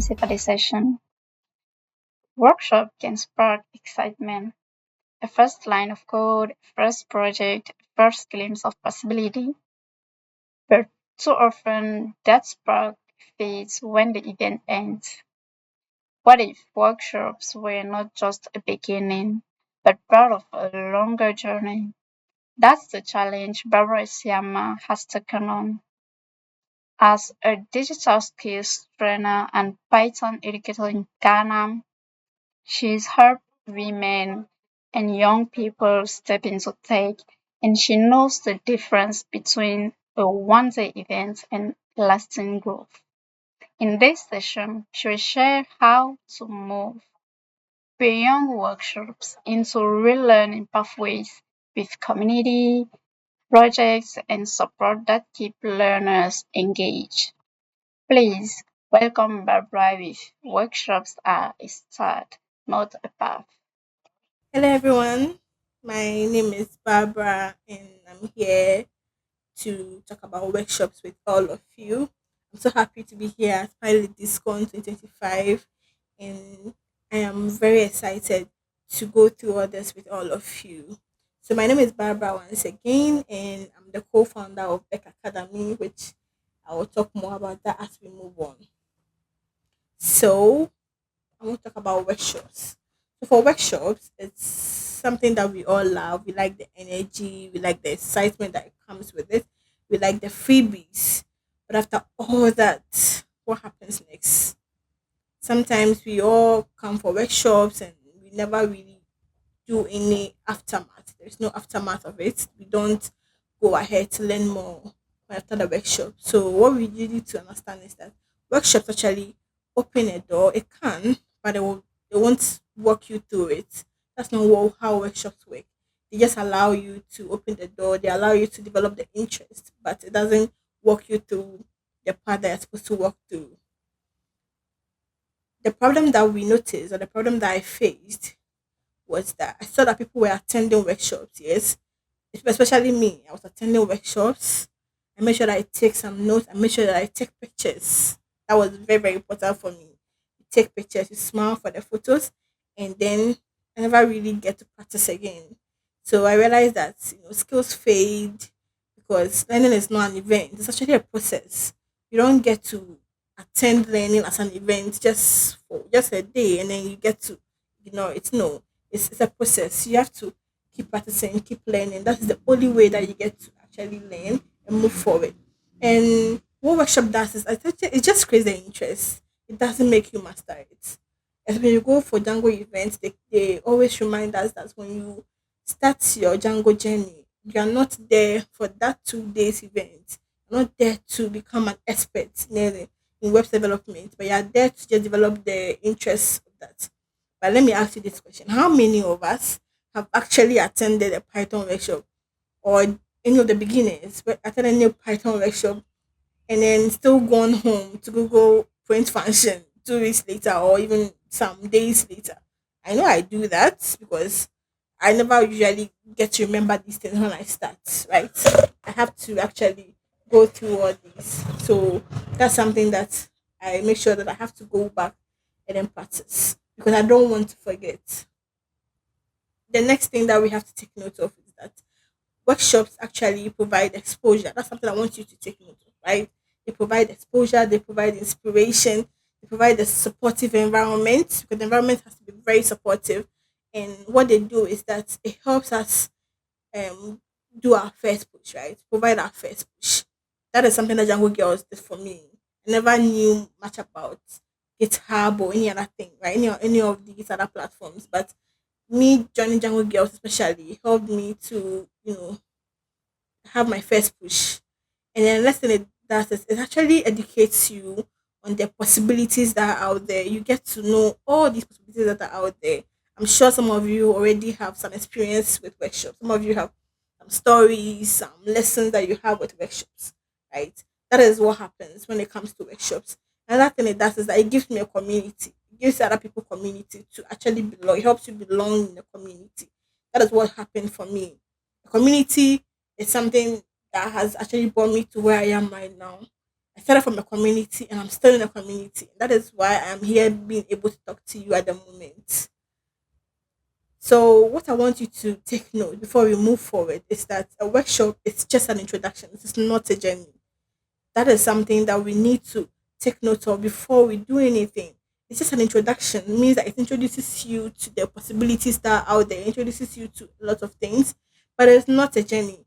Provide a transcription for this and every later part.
sympathization. Workshop can spark excitement, a first line of code, a first project, a first glimpse of possibility, but too often that spark fades when the event ends. What if workshops were not just a beginning, but part of a longer journey? That's the challenge Barbara Asiamah has taken on. As a digital skills trainer and Python educator in Ghana, she's helped women and young people step into tech, and she knows the difference between a one-day event and lasting growth. In this session, she will share how to move beyond workshops into real learning pathways with community, projects, and support that keep learners engaged. Please welcome Barbara with workshops are a start, not a path. Hello, everyone. My name is Barbara, and I'm here to talk about workshops with all of you. I'm so happy to be here at PyLadies 2025, and I am very excited to go through all this with all of you. So, my name is Barbara once again, and I'm the co founder of Beck Academy, which I will talk more about that as we move on. So, I want to talk about workshops. So for workshops, it's something that we all love. We like the energy, we like the excitement that comes with it, we like the freebies. But after all that, what happens next? Sometimes we all come for workshops and we never really do any aftermath. There's no aftermath of it. We don't go ahead to learn more after the workshop. So what we really need to understand is that workshops actually open a door. It can, but they won't walk you through it. That's not how workshops work. They just allow you to open the door. They allow you to develop the interest, but it doesn't walk you through the path that you're supposed to walk through. The problem that we noticed, or the problem that I faced, was that I saw that people were attending workshops, yes, especially me. I was attending workshops. I made sure that I take some notes. I made sure that I take pictures. That was very, very important for me. You take pictures, you smile for the photos, and then I never really get to practice again. So I realized that skills fade because learning is not an event. It's actually a process. You don't get to attend learning as an event just for just a day and then you get to it's no. It's a process. You have to keep practicing, keep learning. That's the only way that you get to actually learn and move forward. And what workshop does is it just creates the interest. It doesn't make you master it. As when you go for Django events, they always remind us that when you start your Django journey, you are not there for that 2 days event. You're not there to become an expert in web development, but you are there to just develop the interest of that. But let me ask you this question: how many of us have actually attended a Python workshop, or any of the beginners but attended a Python workshop and then still gone home to Google print function 2 weeks later or even some days later? I know I do that because I never usually get to remember these things when I start, right? I have to actually go through all these. So that's something that I make sure that I have to go back and then practice because I don't want to forget. The next thing that we have to take note of is that workshops actually provide exposure. That's something I want you to take note of, right? They provide exposure, they provide inspiration, they provide a supportive environment because the environment has to be very supportive. And what they do is that it helps us um do our first push, right? Provide our first push. That is something that Django Girls did for me. I never knew much about GitHub or any other thing, right? Any of these other platforms, but me joining Django Girls especially helped me to have my first push. And then next thing it does is it actually educates you on the possibilities that are out there. You get to know all these possibilities that are out there. I'm sure some of you already have some experience with workshops. Some of you have some stories, some lessons that you have with workshops, right? That is what happens when it comes to workshops. Another thing it does is that it gives me a community. It gives other people community to actually belong. It helps you belong in the community. That is what happened for me. The community is something that has actually brought me to where I am right now. I started from a community and I'm still in a community. That is why I'm here being able to talk to you at the moment. So what I want you to take note before we move forward is that a workshop is just an introduction. It is not a journey. That is something that we need to take note of before we do anything. It's just an introduction. It means that it introduces you to the possibilities that are out there, it introduces you to a lot of things, but it's not a journey.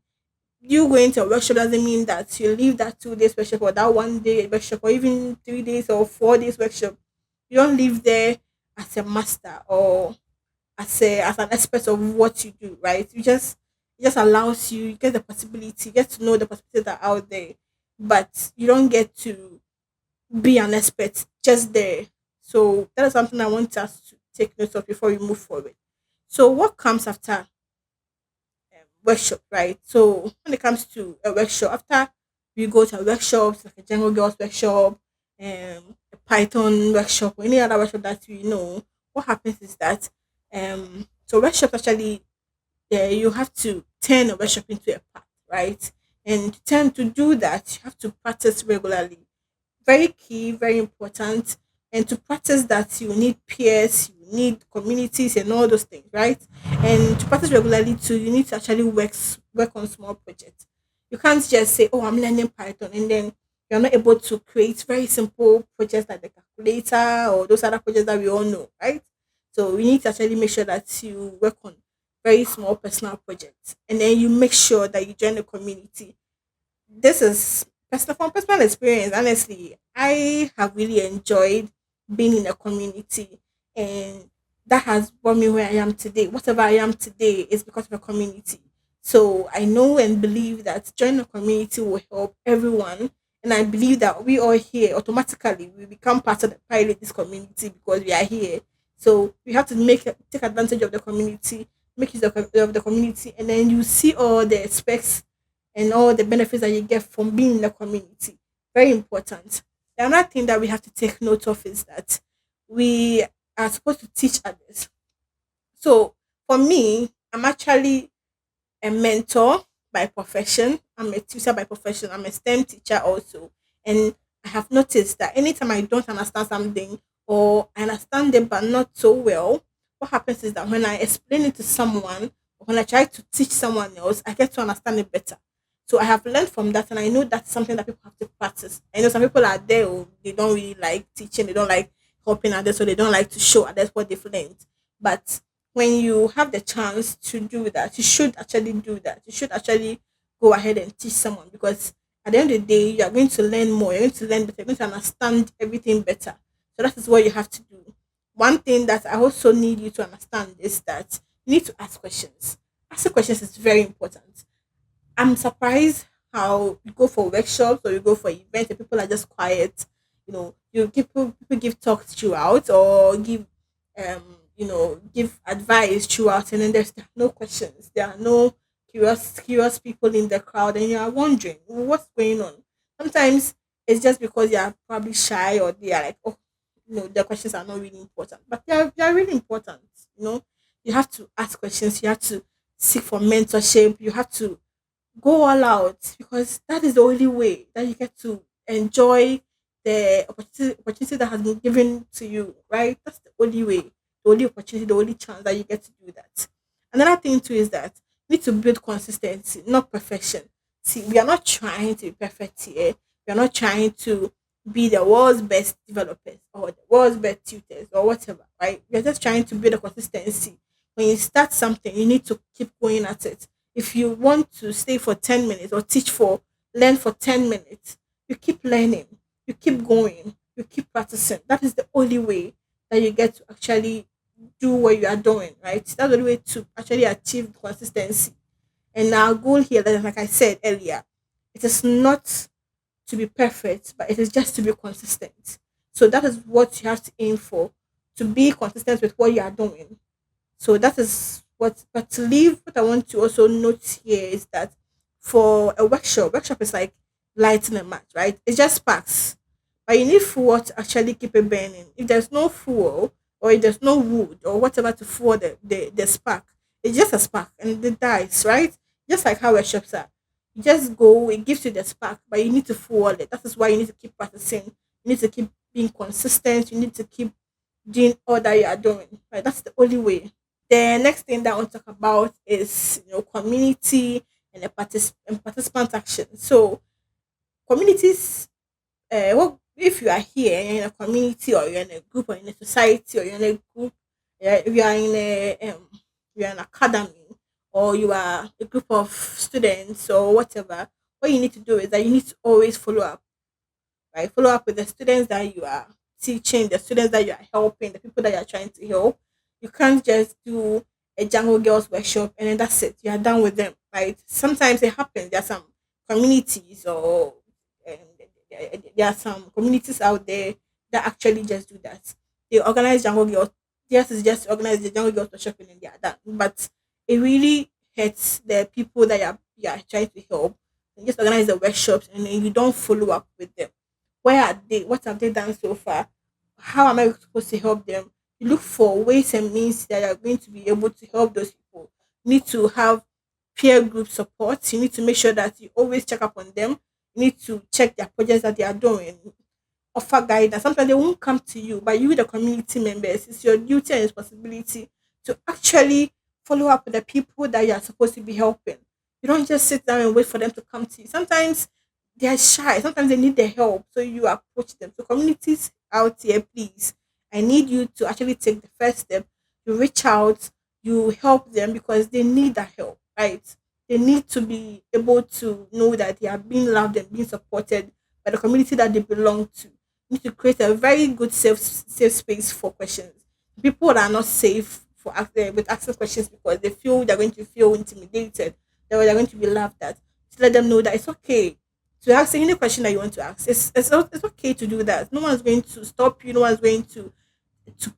You going to a workshop doesn't mean that you leave that 2 days workshop or that 1 day workshop or even 3 days or 4 days workshop. You don't live there as a master or as an expert of what you do, right? It just allows you, you get the possibility, you get to know the possibilities that are out there, but you don't get to be an expert just there. So that is something I want us to take note of before we move forward. So what comes after workshop, right? So when it comes to a workshop, after we go to a workshops like a Django Girls workshop, a Python workshop, or any other workshop that we know, what happens is that so workshop actually you have to turn a workshop into a path, right? And to do that, you have to practice regularly. Very key, very important. And to practice that, you need peers, you need communities, and all those things, right? And to practice regularly too, you need to actually work on small projects. You can't just say, "Oh, I'm learning Python," and then you're not able to create very simple projects like the calculator or those other projects that we all know, right? So we need to actually make sure that you work on very small personal projects, and then you make sure that you join the community. This is from personal experience. Honestly, I have really enjoyed being in a community, and that has brought me where I am today. Whatever I am today is because of a community. So I know and believe that joining a community will help everyone, and I believe that we all here automatically we become part of the PyLadies community because we are here. So we have to take advantage of the community, make use of the community, and then you see all the specs and all the benefits that you get from being in the community. Very important. The another thing that we have to take note of is that we are supposed to teach others. So for me, I'm actually a mentor by profession. I'm a tutor by profession. I'm a STEM teacher also. And I have noticed that anytime I don't understand something or I understand it but not so well, what happens is that when I explain it to someone or when I try to teach someone else, I get to understand it better. So I have learned from that and I know that's something that people have to practice. I know some people are there who they don't really like teaching, they don't like helping others, so they don't like to show others what they've learned. But when you have the chance to do that, you should actually do that. You should actually go ahead and teach someone because at the end of the day, you are going to learn more. You're going to learn better. You're going to understand everything better. So that is what you have to do. One thing that I also need you to understand is that you need to ask questions. Asking questions is very important. I'm surprised how you go for workshops or you go for events and people are just quiet. People give talks throughout or give advice throughout, and then there are no questions. There are no curious people in the crowd, and you are wondering what's going on. Sometimes it's just because you are probably shy or they are like, oh, the questions are not really important, but they are really important. You know, you have to ask questions. You have to seek for mentorship. You have to go all out because that is the only way that you get to enjoy the opportunity that has been given to you, right? That's the only way, the only opportunity, the only chance that you get to do that. Another thing too is that you need to build consistency, not perfection. See, we are not trying to be perfect here. We are not trying to be the world's best developers or the world's best tutors or whatever, right? We are just trying to build a consistency. When you start something, you need to keep going at it. If you want to stay for 10 minutes or learn for 10 minutes, you keep learning, you keep going, you keep practicing. That is the only way that you get to actually do what you are doing, right? That's the only way to actually achieve consistency. And our goal here, like I said earlier, it is not to be perfect, but it is just to be consistent. So that is what you have to aim for, to be consistent with what you are doing. So that is but to leave, what I want to also note here is that for a workshop is like lighting a match, right? It just sparks. But you need fuel to actually keep it burning. If there's no fuel or if there's no wood or whatever to fuel the spark, it's just a spark and it dies, right? Just like how workshops are. You just go, it gives you the spark, but you need to fuel it. That is why you need to keep practicing. You need to keep being consistent. You need to keep doing all that you are doing. Right? That's the only way. The next thing that I want to talk about is community and and participant action. So communities, what if you are here and you're in a community or you're in a group or in a society or you're in a group, if you are in you're an academy or you are a group of students or whatever, what you need to do is that you need to always follow up, right? Follow up with the students that you are teaching, the students that you are helping, the people that you are trying to help. You can't just do a Django Girls workshop and then that's it. You are done with them, right? Sometimes it happens. There are some communities or um, there are some communities out there that actually just do that. They organize Django Girls. Yes, it's just organize the Django Girls workshop and then they are done. But it really hurts the people that you are trying to help. You just organize the workshops and then you don't follow up with them. Where are they? What have they done so far? How am I supposed to help them? You look for ways and means that are going to be able to help those people. You need to have peer group support. You need to make sure that you always check up on them. You need to check their projects that they are doing, offer guidance. Sometimes they won't come to you, but you, the community members, it's your duty and responsibility to actually follow up with the people that you are supposed to be helping. You don't just sit down and wait for them to come to you. Sometimes they are shy. Sometimes they need the help, so you approach them. So communities out here, please, I need you to actually take the first step. You reach out, you help them because they need that help, right? They need to be able to know that they are being loved and being supported by the community that they belong to. You need to create a very good safe space for questions. People that are not safe for with asking questions because they feel they're going to feel intimidated, they're going to be laughed at. To let them know that it's okay to ask any question that you want to ask. It's okay to do that. No one's going to stop you. No one's going to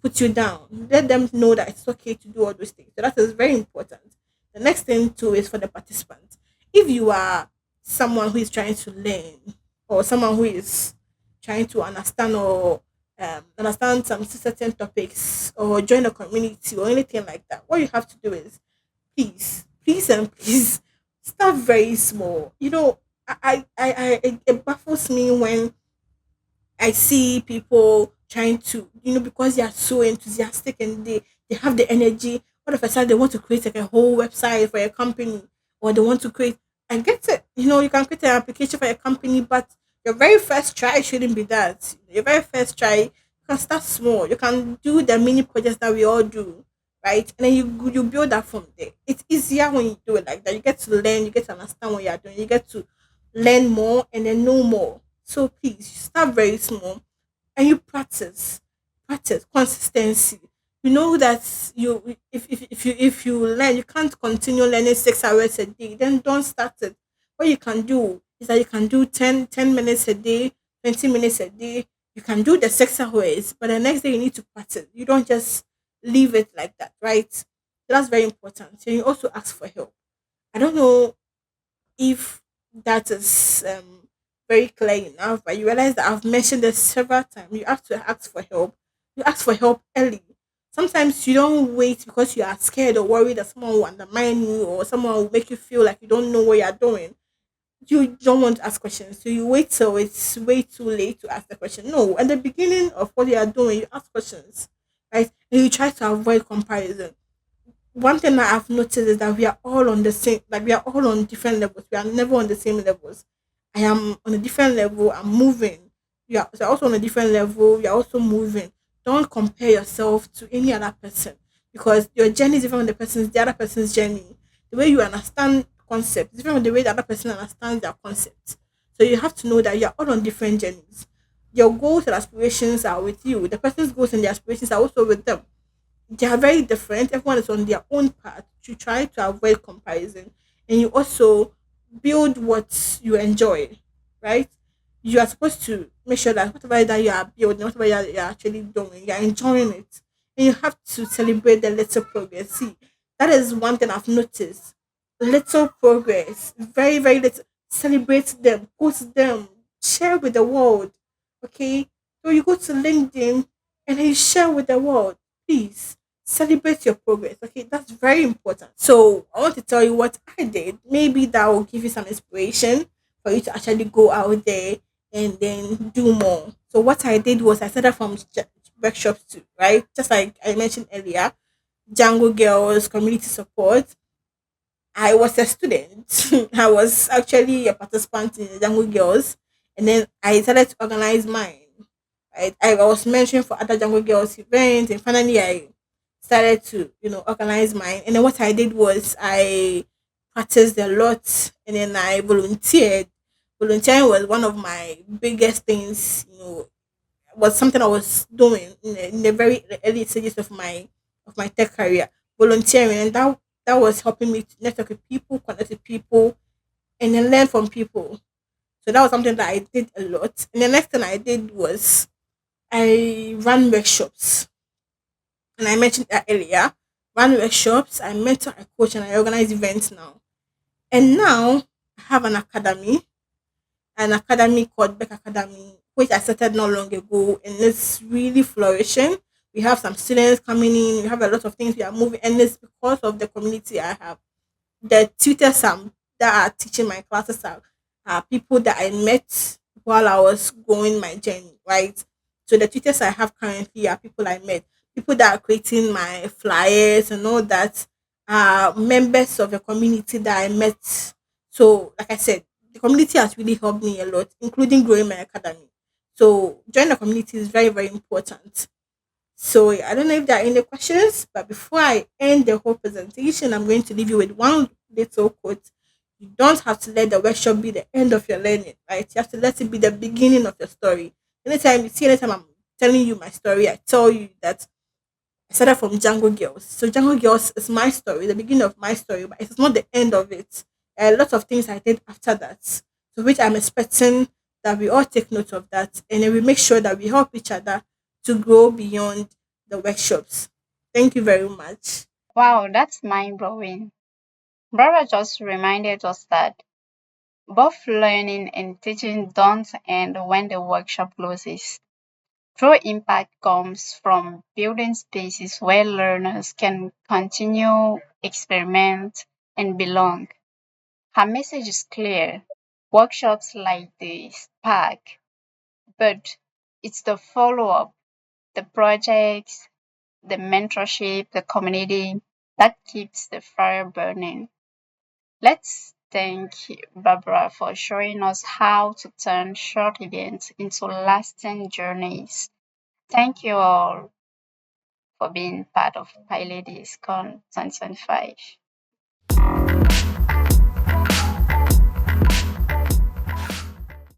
put you down. Let them know that it's okay to do all those things. So that is very important. The next thing too is for the participants. If you are someone who is trying to learn or someone who is trying to understand or understand some certain topics or join a community or anything like that, what you have to do is please and please start very small. It baffles me when I see people trying to, because they are so enthusiastic and they have the energy. All of a sudden, they want to create like a whole website for a company, or they want to create. I get it. You can create an application for a company, but your very first try shouldn't be that. Your very first try, you can start small. You can do the mini projects that we all do, right? And then you build that from there. It's easier when you do it like that. You get to learn, you get to understand what you are doing, you get to learn more and then know more. So please start very small and you practice consistency. You know that if you learn, you can't continue learning 6 hours a day. Then don't start it. What you can do is that you can do ten minutes a day, 20 minutes a day. You can do the 6 hours, but the next day you need to practice. You don't just leave it like that, right? So that's very important. And you also ask for help. I don't know if that is very clear enough, but you realize that I've mentioned this several times. You have to ask for help. You ask for help early. Sometimes you don't wait because you are scared or worried that someone will undermine you or someone will make you feel like you don't know what you are doing. You don't want to ask questions, so you wait till it's way too late to ask the question. No, at the beginning of what you are doing, you ask questions, right? And you try to avoid comparison. One thing that I've noticed is that we are all on the same, like we are all on different levels. We are never on the same levels. I am on a different level. I'm moving. You're also on a different level. You're also moving. Don't compare yourself to any other person because your journey is different from the other person's journey. The way you understand concepts is different from the way the other person understands their concepts. So you have to know that you're all on different journeys. Your goals and aspirations are with you. The person's goals and their aspirations are also with them. They are very different. Everyone is on their own path to try to avoid comparison. And you also build what you enjoy, right? You are supposed to make sure that whatever that you are building, whatever you're actually doing, you're enjoying it. And you have to celebrate the little progress. See, that is one thing I've noticed. Little progress, very, very little. Celebrate them, post them, share with the world. Okay? So you go to LinkedIn and then you share with the world. Please Celebrate your progress. Okay, that's very important. So I want to tell you what I did. Maybe that will give you some inspiration for you to actually go out there and then do more. So what I did was I started from workshops too, right? Just like I mentioned earlier, Django Girls Community Support. I was a student. I was actually a participant in the Django Girls, and then I started to organize mine. I was mentioned for other Django Girls events, and finally I started to organize mine. And then what I did was I practiced a lot, and then I volunteered. Volunteering was one of my biggest things. Was something I was doing in the very early stages of my tech career, volunteering, and that was helping me to network with people, connect with people, and then learn from people. So that was something that I did a lot. And the next thing I did was I ran workshops, and I mentioned that earlier. Ran workshops, I mentor, I coach, and I organize events now. And now I have an academy called Beck Academy, which I started not long ago, and it's really flourishing. We have some students coming in, we have a lot of things we are moving, and it's because of the community I have. The tutors that are teaching my classes are people that I met while I was going my journey, right? So the tutors I have currently are people I met, people that are creating my flyers and all that, are members of the community that I met. So, like I said, the community has really helped me a lot, including growing my academy. So, join the community is very, very important. So I don't know if there are any questions, but before I end the whole presentation, I'm going to leave you with one little quote. You don't have to let the workshop be the end of your learning, right? You have to let it be the beginning of your story. Anytime I'm telling you my story, I tell you that I started from Django Girls. So Django Girls is my story, the beginning of my story, but it's not the end of it. There are a lot of things I did after that. So which I'm expecting that we all take note of that, and then we make sure that we help each other to grow beyond the workshops. Thank you very much. Wow, that's mind blowing. Barbara just reminded us that both learning and teaching don't end when the workshop closes. True impact comes from building spaces where learners can continue, experiment, and belong. Her message is clear. Workshops like the spark, but it's the follow up, the projects, the mentorship, the community that keeps the fire burning. Let's thank Barbara for showing us how to turn short events into lasting journeys. Thank you all for being part of PyLadies Con 2025.